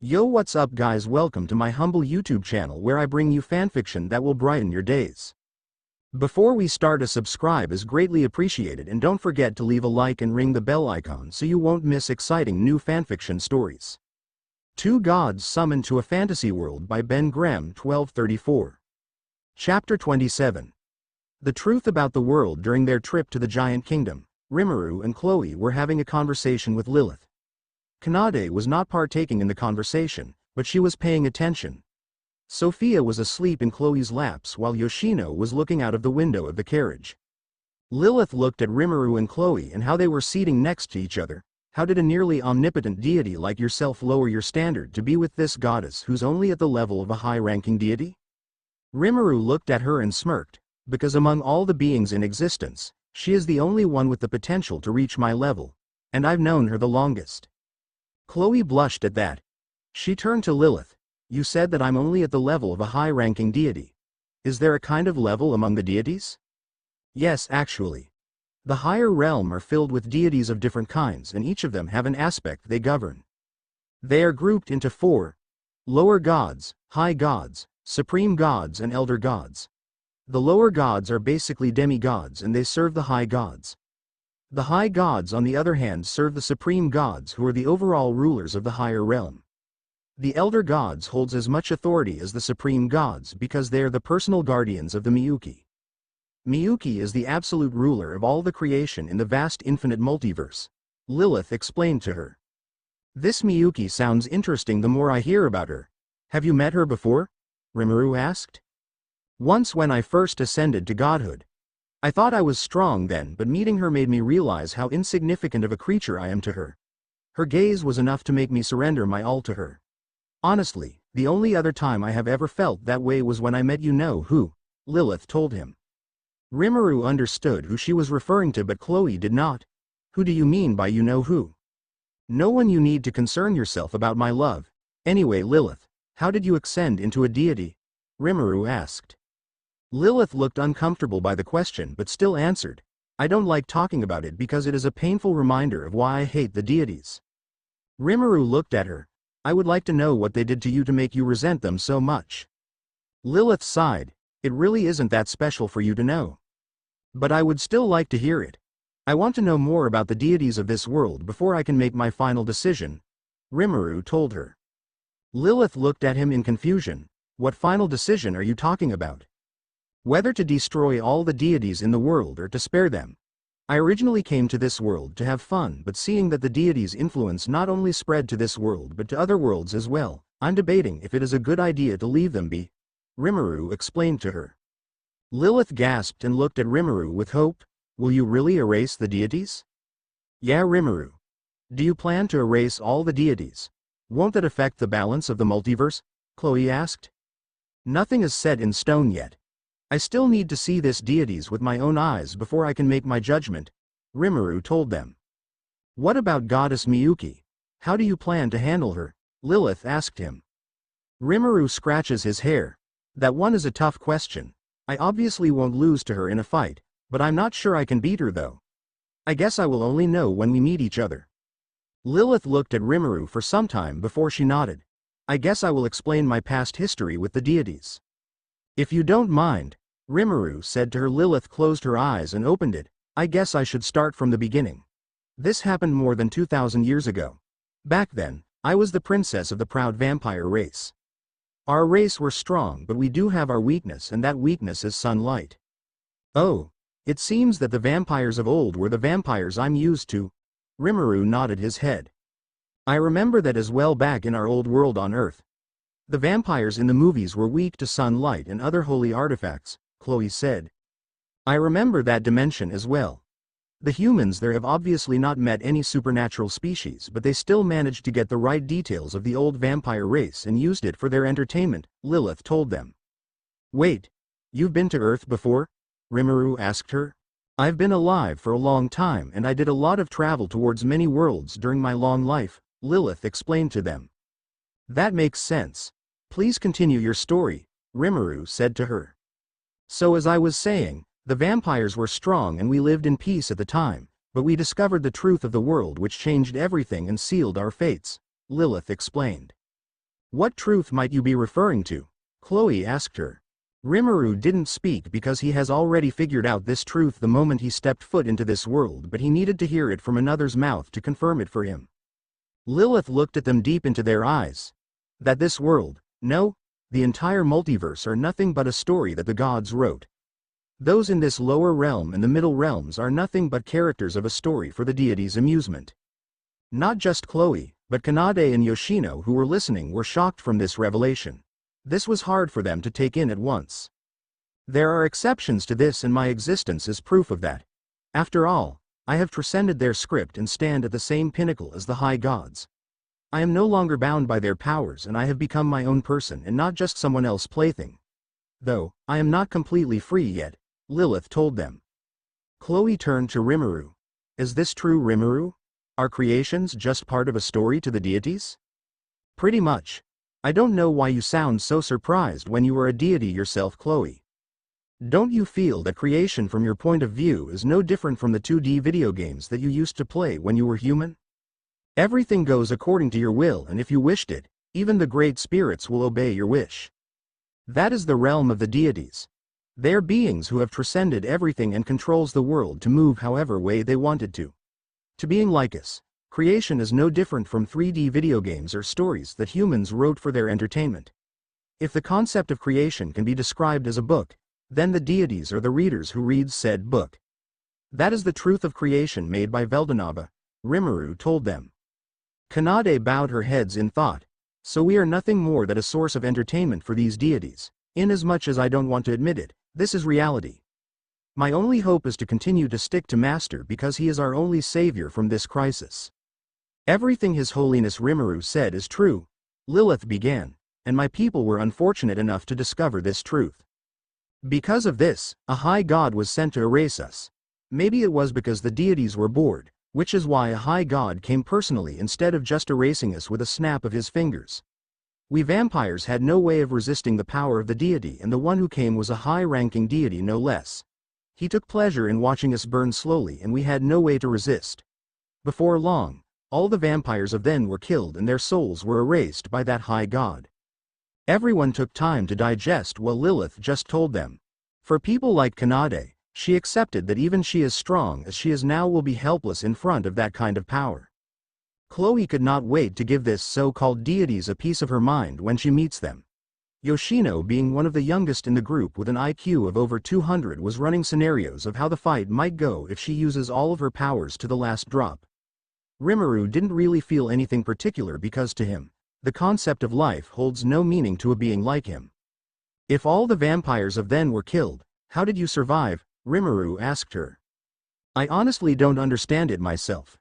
Yo, what's up guys, welcome to my humble YouTube channel where I bring you fanfiction that will brighten your days. Before we start, a subscribe is greatly appreciated, and don't forget to leave a like and ring the bell icon so you won't miss exciting new fanfiction stories. Two Gods Summoned to a Fantasy World by BenGrem1234. Chapter 27. The truth about the world. During their trip to the Giant Kingdom, Rimuru and Chloe were having a conversation with Lilith. Kanade was not partaking in the conversation, but she was paying attention. Sophia was asleep in Chloe's laps while Yoshino was looking out of the window of the carriage. Lilith looked at Rimuru and Chloe and how they were seating next to each other. How did a nearly omnipotent deity like yourself lower your standard to be with this goddess who's only at the level of a high-ranking deity? Rimuru looked at her and smirked, because among all the beings in existence, she is the only one with the potential to reach my level, and I've known her the longest. Chloe blushed at that. She turned to Lilith. You said that I'm only at the level of a high-ranking deity. Is there a kind of level among the deities? Yes, actually. The higher realm are filled with deities of different kinds, and each of them have an aspect they govern. They are grouped into four: lower gods, high gods, supreme gods, and elder gods. The lower gods are basically demigods and they serve the high gods. The high gods, on the other hand, serve the supreme gods, who are the overall rulers of the higher realm. The elder gods holds as much authority as the supreme gods because they are the personal guardians of the Miyuki. Miyuki is the absolute ruler of all the creation in the vast infinite multiverse, Lilith explained to her. This Miyuki sounds interesting the more I hear about her. Have you met her before? Rimuru asked. Once, when I first ascended to godhood. I thought I was strong then, but meeting her made me realize how insignificant of a creature I am to her. Her gaze was enough to make me surrender my all to her. Honestly, the only other time I have ever felt that way was when I met you-know-who, Lilith told him. Rimuru understood who she was referring to, but Chloe did not. Who do you mean by you-know-who? No one. You need to concern yourself about my love. Anyway, Lilith, how did you ascend into a deity? Rimuru asked. Lilith looked uncomfortable by the question but still answered, I don't like talking about it because it is a painful reminder of why I hate the deities. Rimuru looked at her. I would like to know what they did to you to make you resent them so much. Lilith sighed. It really isn't that special for you to know. But I would still like to hear it. I want to know more about the deities of this world before I can make my final decision, Rimuru told her. Lilith looked at him in confusion. What final decision are you talking about? Whether to destroy all the deities in the world or to spare them. I originally came to this world to have fun, but seeing that the deities' influence not only spread to this world but to other worlds as well, I'm debating if it is a good idea to leave them be, Rimuru explained to her. Lilith gasped and looked at Rimuru with hope. Will you really erase the deities? Yeah, Rimuru. Do you plan to erase all the deities? Won't that affect the balance of the multiverse? Chloe asked. Nothing is set in stone yet. I still need to see these deities with my own eyes before I can make my judgment, Rimuru told them. What about Goddess Miyuki? How do you plan to handle her? Lilith asked him. Rimuru scratches his hair. That one is a tough question. I obviously won't lose to her in a fight, but I'm not sure I can beat her though. I guess I will only know when we meet each other. Lilith looked at Rimuru for some time before she nodded. I guess I will explain my past history with the deities. If you don't mind, Rimuru said to her. Lilith closed her eyes and opened it. I guess I should start from the beginning. This happened more than 2,000 years ago. Back then, I was the princess of the proud vampire race. Our race were strong, but we do have our weakness, and that weakness is sunlight. Oh, it seems that the vampires of old were the vampires I'm used to. Rimuru nodded his head. I remember that as well back in our old world on Earth. The vampires in the movies were weak to sunlight and other holy artifacts, Chloe said. I remember that dimension as well. The humans there have obviously not met any supernatural species, but they still managed to get the right details of the old vampire race and used it for their entertainment, Lilith told them. Wait, you've been to Earth before? Rimuru asked her. I've been alive for a long time and I did a lot of travel towards many worlds during my long life, Lilith explained to them. That makes sense. Please continue your story, Rimuru said to her. So as I was saying, the vampires were strong and we lived in peace at the time, but we discovered the truth of the world which changed everything and sealed our fates, Lilith explained. What truth might you be referring to? Chloe asked her. Rimuru didn't speak because he has already figured out this truth the moment he stepped foot into this world, but he needed to hear it from another's mouth to confirm it for him. Lilith looked at them deep into their eyes. That this world, no, the entire multiverse are nothing but a story that the gods wrote. Those in this lower realm and the middle realms are nothing but characters of a story for the deities' amusement. Not just Chloe, but Kanade and Yoshino who were listening were shocked from this revelation. This was hard for them to take in at once. There are exceptions to this, and my existence is proof of that. After all, I have transcended their script and stand at the same pinnacle as the high gods. I am no longer bound by their powers, and I have become my own person and not just someone else's plaything. Though, I am not completely free yet, Lilith told them. Chloe turned to Rimuru. Is this true, Rimuru? Are creations just part of a story to the deities? Pretty much. I don't know why you sound so surprised when you are a deity yourself, Chloe. Don't you feel that creation from your point of view is no different from the 2D video games that you used to play when you were human? Everything goes according to your will, and if you wished it, even the great spirits will obey your wish. That is the realm of the deities. They are beings who have transcended everything and controls the world to move however way they wanted to. To being like us, creation is no different from 3D video games or stories that humans wrote for their entertainment. If the concept of creation can be described as a book, then the deities are the readers who read said book. That is the truth of creation made by Veldanava, Rimuru told them. Kanade bowed her heads in thought. So we are nothing more than a source of entertainment for these deities. Inasmuch as I don't want to admit it, this is reality. My only hope is to continue to stick to Master because he is our only savior from this crisis. Everything His Holiness Rimuru said is true, Lilith began, and my people were unfortunate enough to discover this truth. Because of this, a high god was sent to erase us. Maybe it was because the deities were bored, which is why a high god came personally instead of just erasing us with a snap of his fingers. We vampires had no way of resisting the power of the deity, and the one who came was a high-ranking deity no less. He took pleasure in watching us burn slowly, and we had no way to resist. Before long, all the vampires of then were killed and their souls were erased by that high god. Everyone took time to digest what Lilith just told them. For people like Kanade, she accepted that even she as strong as she is now will be helpless in front of that kind of power. Chloe could not wait to give this so-called deities a piece of her mind when she meets them. Yoshino, being one of the youngest in the group with an IQ of over 200, was running scenarios of how the fight might go if she uses all of her powers to the last drop. Rimuru didn't really feel anything particular because to him, the concept of life holds no meaning to a being like him. If all the vampires of then were killed, how did you survive? Rimuru asked her. I honestly don't understand it myself.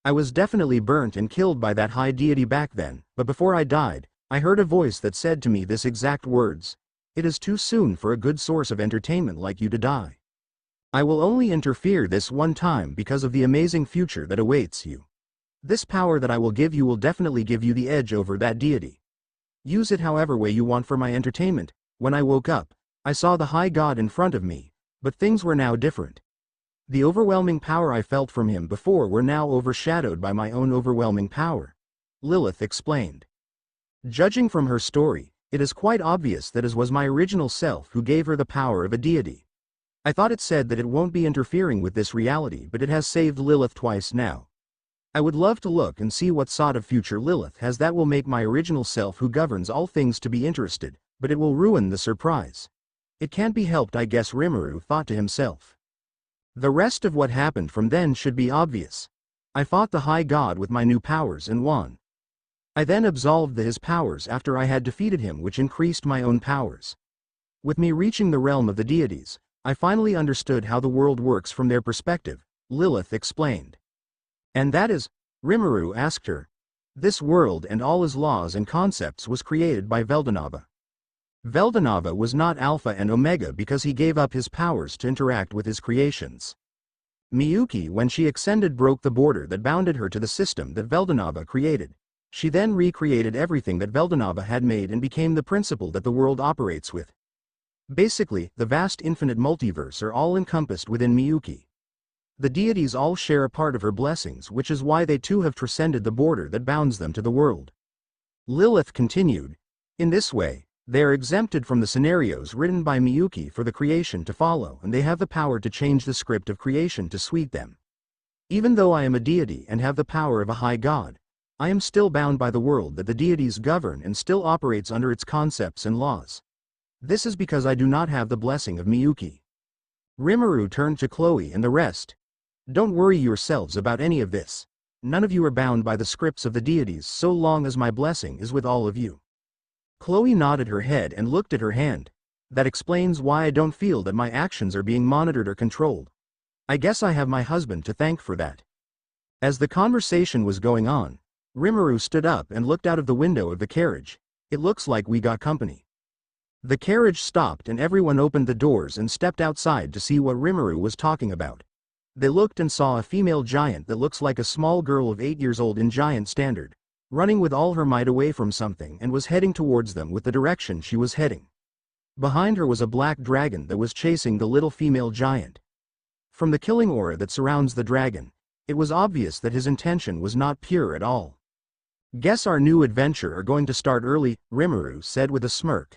I was definitely burnt and killed by that high deity back then, but before I died, I heard a voice that said to me this exact words: it is too soon for a good source of entertainment like you to die. I will only interfere this one time because of the amazing future that awaits you. This power that I will give you will definitely give you the edge over that deity. Use it however way you want for my entertainment. When I woke up, I saw the high god in front of me, but things were now different. The overwhelming power I felt from him before were now overshadowed by my own overwhelming power. Lilith explained. Judging from her story, it is quite obvious that it was my original self who gave her the power of a deity. I thought it said that it won't be interfering with this reality, but it has saved Lilith twice now. I would love to look and see what sort of future Lilith has that will make my original self who governs all things to be interested, but it will ruin the surprise. It can't be helped, I guess, Rimuru thought to himself. The rest of what happened from then should be obvious. I fought the high god with my new powers and won. I then absolved his powers after I had defeated him, which increased my own powers. With me reaching the realm of the deities, I finally understood how the world works from their perspective, Lilith explained. And that is? Rimuru asked her. This world and all its laws and concepts was created by Veldanava. Veldanava was not Alpha and Omega because he gave up his powers to interact with his creations. Miyuki, when she ascended, broke the border that bounded her to the system that Veldanava created. She then recreated everything that Veldanava had made and became the principle that the world operates with. Basically, the vast infinite multiverse are all encompassed within Miyuki. The deities all share a part of her blessings, which is why they too have transcended the border that bounds them to the world. Lilith continued. In this way, they are exempted from the scenarios written by Miyuki for the creation to follow, and they have the power to change the script of creation to suit them. Even though I am a deity and have the power of a high god, I am still bound by the world that the deities govern and still operates under its concepts and laws. This is because I do not have the blessing of Miyuki. Rimuru turned to Chloe and the rest. Don't worry yourselves about any of this. None of you are bound by the scripts of the deities so long as my blessing is with all of you. Chloe nodded her head and looked at her hand. That explains why I don't feel that my actions are being monitored or controlled. I guess I have my husband to thank for that. As the conversation was going on, Rimuru stood up and looked out of the window of the carriage. It looks like we got company. The carriage stopped and everyone opened the doors and stepped outside to see what Rimuru was talking about. They looked and saw a female giant that looks like a small girl of 8 years old in giant standard, running with all her might away from something and was heading towards them with the direction she was heading. Behind her was a black dragon that was chasing the little female giant. From the killing aura that surrounds the dragon, it was obvious that his intention was not pure at all. Guess our new adventure are going to start early, Rimuru said with a smirk.